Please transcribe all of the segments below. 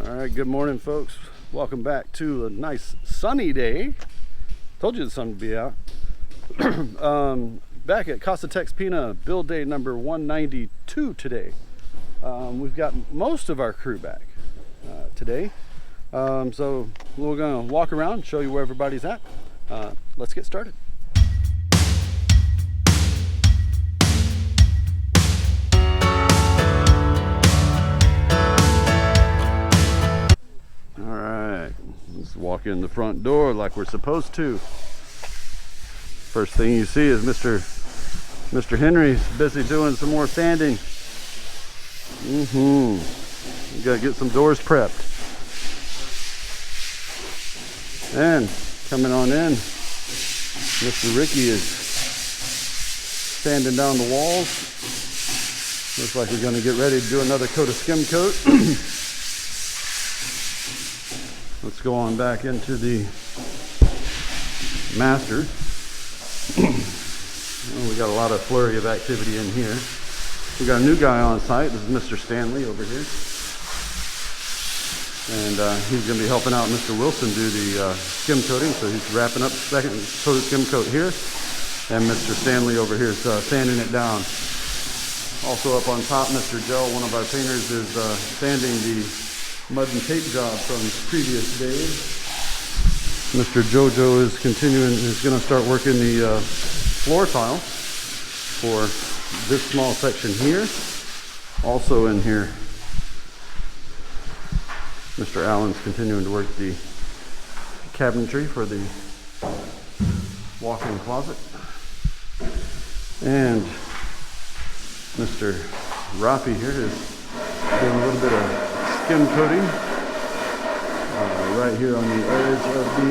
All right, good morning, folks. Welcome back to a nice sunny day. Told you the sun would be out. Back at casa.texpina, build day number 192 today. We've got most of our crew back today. So we're gonna walk around and show you where everybody's at. Let's get started. All right, let's walk in the front door like we're supposed to. First thing you see is Mr. Henry's busy doing some more sanding. You gotta get some doors prepped. And coming on in, Mr. Ricky is sanding down the walls. Looks like we're gonna get ready to do another coat of skim coat. Let's go on back into the master. We got a lot of flurry of activity in here. We got a new guy on site. This is Mr. Stanley over here. And he's going to be helping out Mr. Wilson do the skim coating. So he's wrapping up the second coat of skim coat here. And Mr. Stanley over here is sanding it down. Also up on top, Mr. Gel, one of our painters, is sanding the mud and tape job from previous days. Mr. Jojo is going to start working the floor tile for this small section here. Also in here, Mr. Allen's continuing to work the cabinetry for the walk-in closet. And Mr. Rafi here is doing a little bit of skim coating right here on the edge of the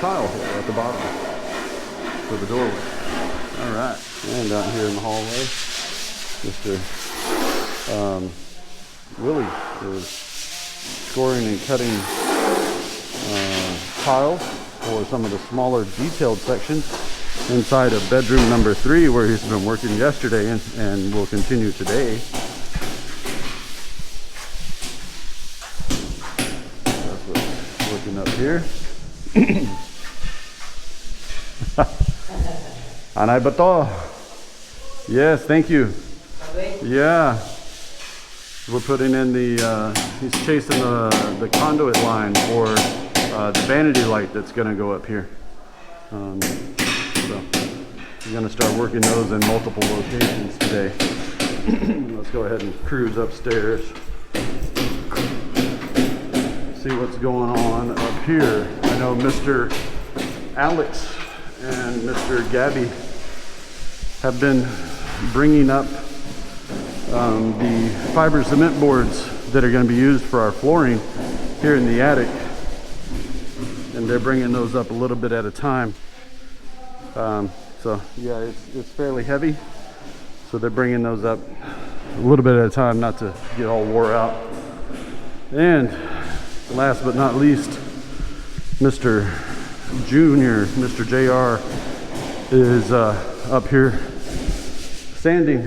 tile here at the bottom for the doorway. All right, and out here in the hallway, Mr. Willie is scoring and cutting tiles for some of the smaller detailed sections inside of bedroom number 3, where he's been working yesterday and will continue today. That's what's working up here. Anay bato. Yes, thank you. Yeah. We're putting in the, he's chasing the conduit line for the vanity light that's going to go up here. So we're going to start working those in multiple locations today. Let's go ahead and cruise upstairs. See what's going on up here. I know Mr. Alex and Mr. Gabby have been bringing up the fiber cement boards that are going to be used for our flooring here in the attic, and they're bringing those up a little bit at a time. So yeah, it's fairly heavy, so they're bringing those up a little bit at a time, not to get all wore out. And last but not least, Mr. Junior, Mr. JR is up here sanding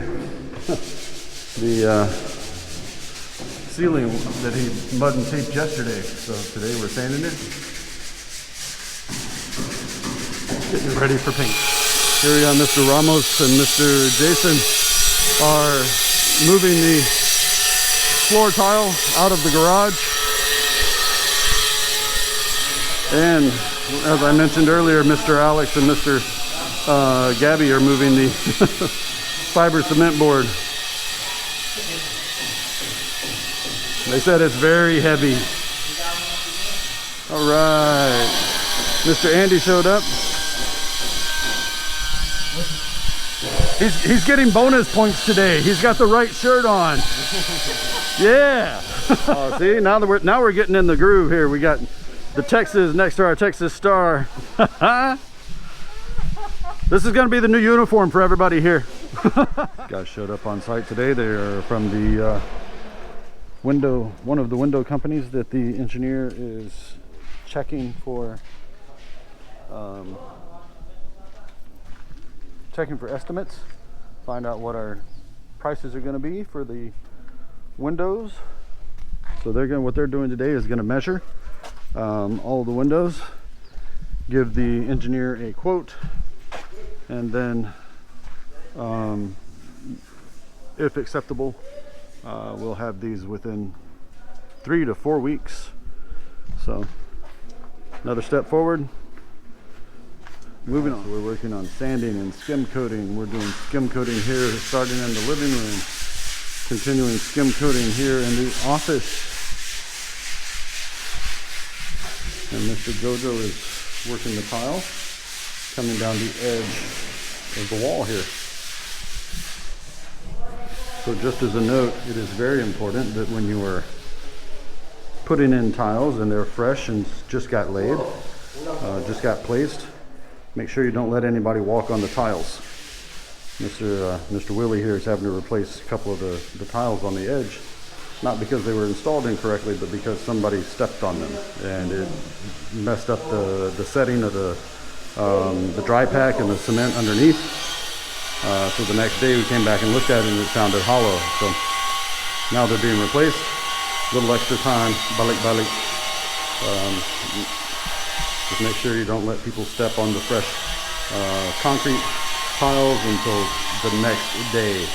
the ceiling that he mud and taped yesterday. So today we're sanding it, getting it ready for paint. Here we got Mr. Ramos and Mr. Jason are moving the floor tile out of the garage. And as I mentioned earlier, Mr. Alex and Mr. Gabby are moving the fiber cement board. They said it's very heavy. All right. Mr. Andy showed up. He's getting bonus points today. He's got the right shirt on. Yeah. Oh, see, now we're getting in the groove here. We got the Texas next to our Texas star. This is going to be the new uniform for everybody here. Guys showed up on site today. They are from the one of the window companies that the engineer is checking for estimates, find out what our prices are going to be for the windows. So what they're doing today is gonna measure all the windows, give the engineer a quote, and then if acceptable, we'll have these within 3 to 4 weeks. So another step forward. Moving on, we're working on sanding and skim coating. We're doing skim coating here, starting in the living room, continuing skim coating here in the office. And Mr. Gojo is working the tile, coming down the edge of the wall here. So just as a note, it is very important that when you are putting in tiles and they're fresh and just got laid, just got placed, make sure you don't let anybody walk on the tiles. Mr. Willie here is having to replace a couple of the tiles on the edge, not because they were installed incorrectly, but because somebody stepped on them and it messed up the setting of the dry pack and the cement underneath. So the next day we came back and looked at it and it sounded hollow. So now they're being replaced. A little extra time, balik. Just make sure you don't let people step on the fresh concrete tiles until the next day.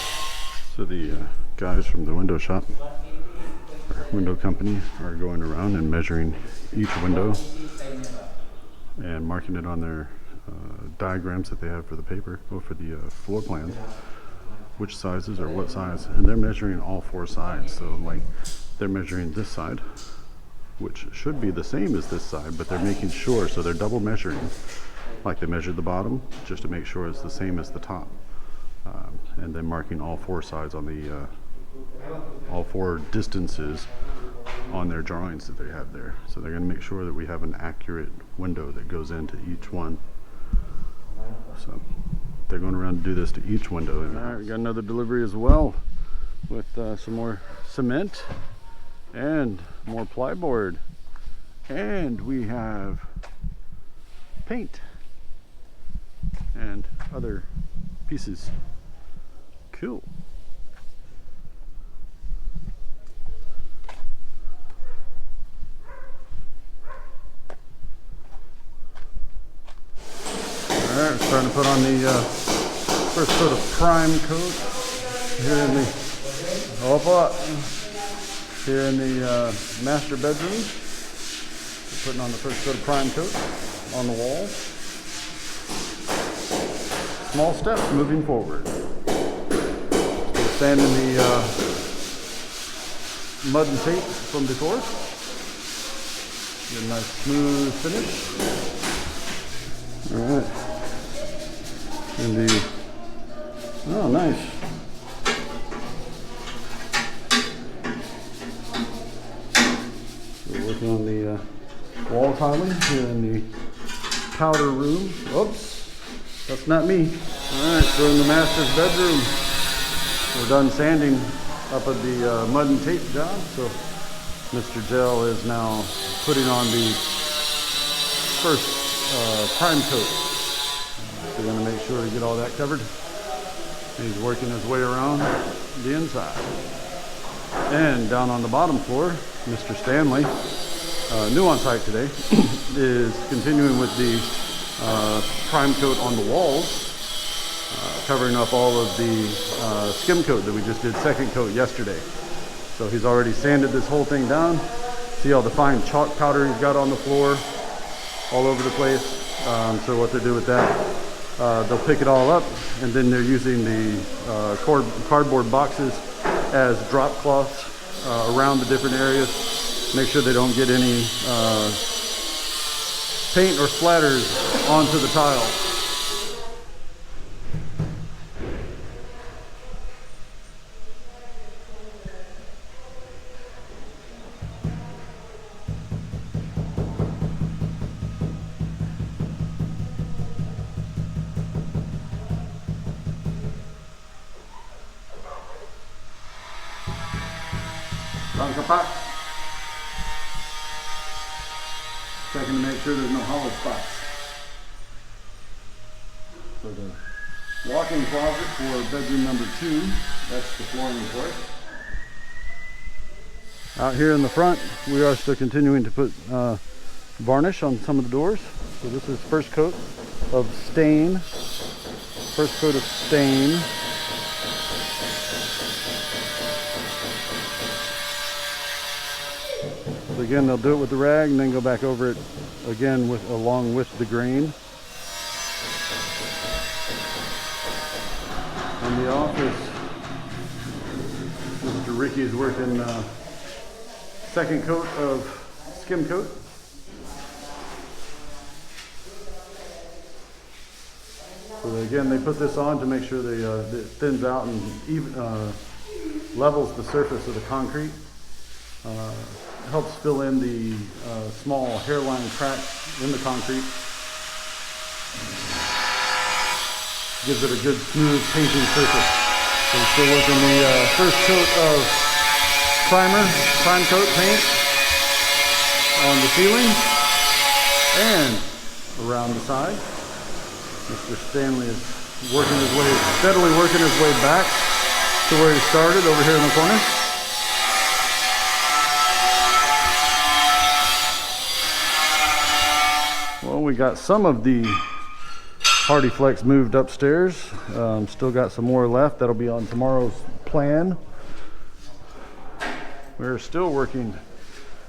So the guys from the window shop, or window company, are going around and measuring each window and marking it on their diagrams that they have for the paper, or for the floor plans, which sizes or what size, and they're measuring all 4 sides. So like they're measuring this side, which should be the same as this side, but they're making sure, so they're double measuring. Like they measured the bottom just to make sure it's the same as the top, and then marking all 4 sides on the all 4 distances on their drawings that they have there. So they're going to make sure that we have an accurate window that goes into each one. So they're going around to do this to each window. All right, we got another delivery as well with some more cement and more plyboard, and we have paint and other pieces. Cool. Alright, we're starting to put on the first coat of prime coat here in the here in the master bedroom. We're putting on the first coat of prime coat on the walls. Small steps moving forward. We're sanding the mud and tape from before. Get a nice smooth finish. All right. And oh, nice. We're working on the wall tiling here in the powder room. Oops, that's not me. All right, so in the master's bedroom, we're done sanding up at the mud and tape job. So Mr. Gel is now putting on the first prime coat. We're going to make sure to get all that covered. He's working his way around the inside. And down on the bottom floor, Mr. Stanley, new on site today, is continuing with the prime coat on the walls, covering up all of the skim coat that we just did second coat yesterday. So he's already sanded this whole thing down. See all the fine chalk powder he's got on the floor all over the place. So what they do with that, they'll pick it all up, and then they're using the cardboard boxes as drop cloths around the different areas. Make sure they don't get any paint or splatters onto the tile. Checking to make sure there's no hollow spots. So the walk-in closet for bedroom number 2, that's the flooring for it. Out here in the front, we are still continuing to put varnish on some of the doors. So this is first coat of stain. First coat of stain. So again, they'll do it with the rag and then go back over it again along with the grain. In the office, Mr. Ricky is working second coat of skim coat. So again, they put this on to make sure it thins out and even levels the surface of the concrete. Helps fill in the small hairline cracks in the concrete. Gives it a good smooth painting surface. So we're still working the first coat of prime coat paint on the ceiling and around the side. Mr. Stanley is steadily working his way back to where he started over here in the corner. Well, we got some of the Hardy Flex moved upstairs. Still got some more left. That'll be on tomorrow's plan. We're still working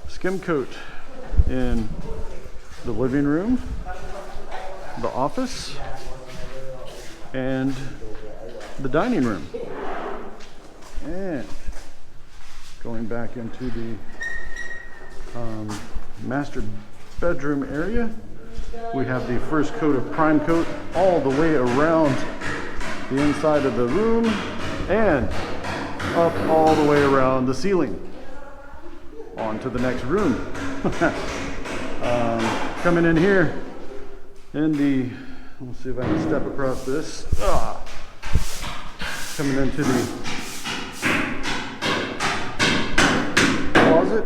skim coat in the living room, the office, and the dining room. And going back into the master bedroom area, we have the first coat of prime coat all the way around the inside of the room and up all the way around the ceiling onto the next room. Coming in here in the, let's see if I can step across this. Coming into the closet.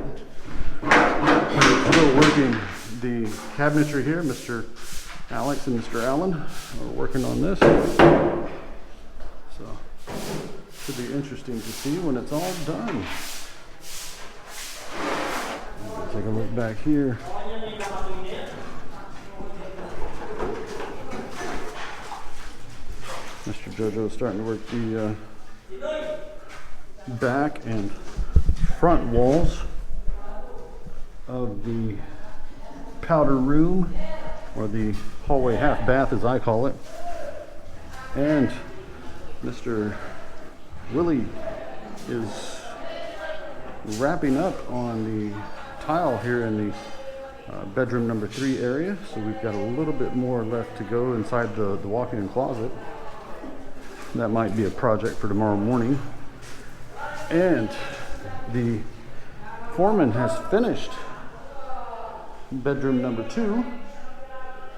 Still working the cabinetry here. Mr. Alex and Mr. Allen are working on this. So should be interesting to see when it's all done. Take a look back here. Mr. Jojo is starting to work the back and front walls of the powder room, or the hallway half bath as I call it. And Mr. Willie is wrapping up on the tile here in the bedroom number 3 area. So we've got a little bit more left to go inside the walk-in closet. That might be a project for tomorrow morning. And the foreman has finished bedroom number 2.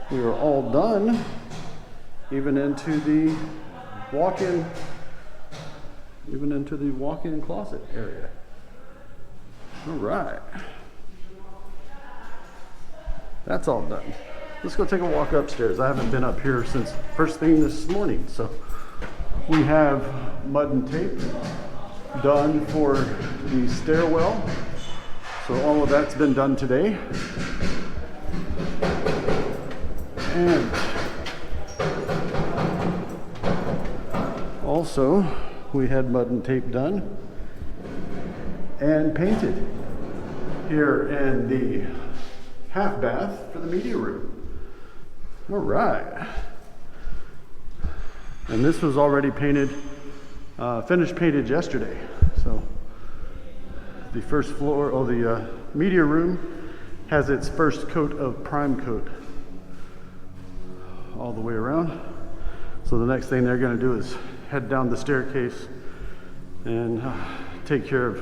We are all done, even into the walk-in closet area. All right, that's all done. Let's go take a walk upstairs. I haven't been up here since first thing this morning. So we have mud and tape done for the stairwell. So all of that's been done today. And also we had mud and tape done and painted here in the half bath for the media room. All right. And this was already painted, finished painted yesterday. So the first floor, the media room has its first coat of prime coat all the way around. So the next thing they're going to do is head down the staircase and take care of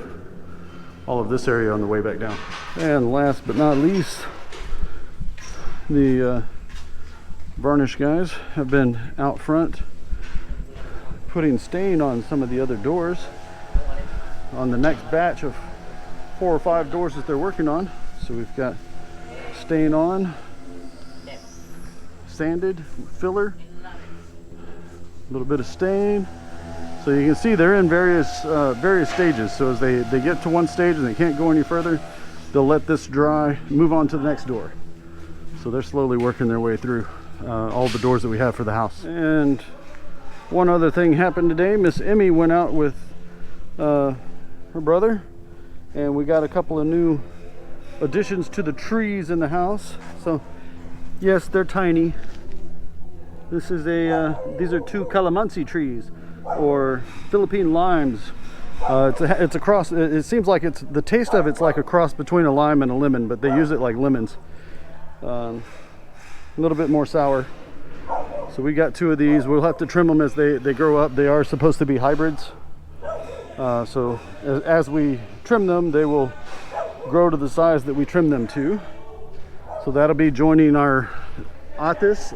all of this area on the way back down. And last but not least, the varnish guys have been out front putting stain on some of the other doors on the next batch of 4 or 5 doors that they're working on. So we've got stain on, sanded, filler, a little bit of stain, So you can see they're in various stages. So as they get to one stage and they can't go any further, they'll let this dry, move on to the next door. So they're slowly working their way through all the doors that we have for the house. And one other thing happened today. Miss Emie went out with her brother, and we got a couple of new additions to the trees in the house. So yes, they're tiny. This is these are 2 calamansi trees, or Philippine limes. It's a cross. It seems like the taste of it's like a cross between a lime and a lemon, but they use it like lemons. A little bit more sour. So we got 2 of these. We'll have to trim them as they grow up. They are supposed to be hybrids. So as we trim them, they will grow to the size that we trim them to. So that'll be joining our atis,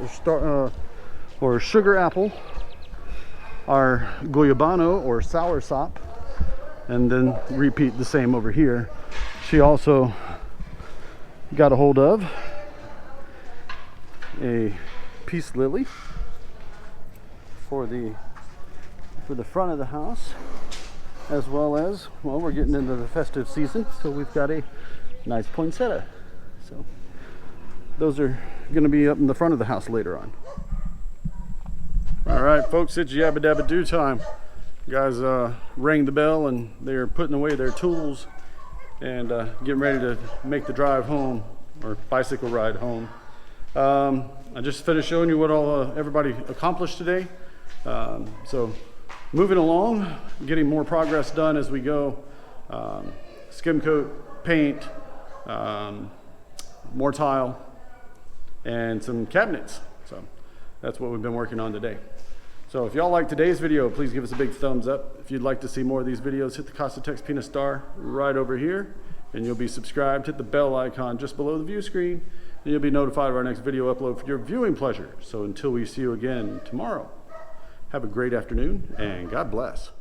or sugar apple, our goyabano, or sour sop, and then repeat the same over here. She also got a hold of a peace lily for the front of the house, as well as, well, we're getting into the festive season, so we've got a nice poinsettia. So those are going to be up in the front of the house later on. All right, folks, it's yabba dabba do time. Guys rang the bell and they're putting away their tools and getting ready to make the drive home, or bicycle ride home. I just finished showing you what all everybody accomplished today. So moving along, getting more progress done as we go. Skim coat, paint, more tile, and some cabinets. So that's what we've been working on today. So if y'all like today's video, please give us a big thumbs up. If you'd like to see more of these videos, hit the casa.texpina star right over here, and you'll be subscribed. Hit the bell icon just below the view screen, and you'll be notified of our next video upload for your viewing pleasure. So until we see you again tomorrow, have a great afternoon, and God bless.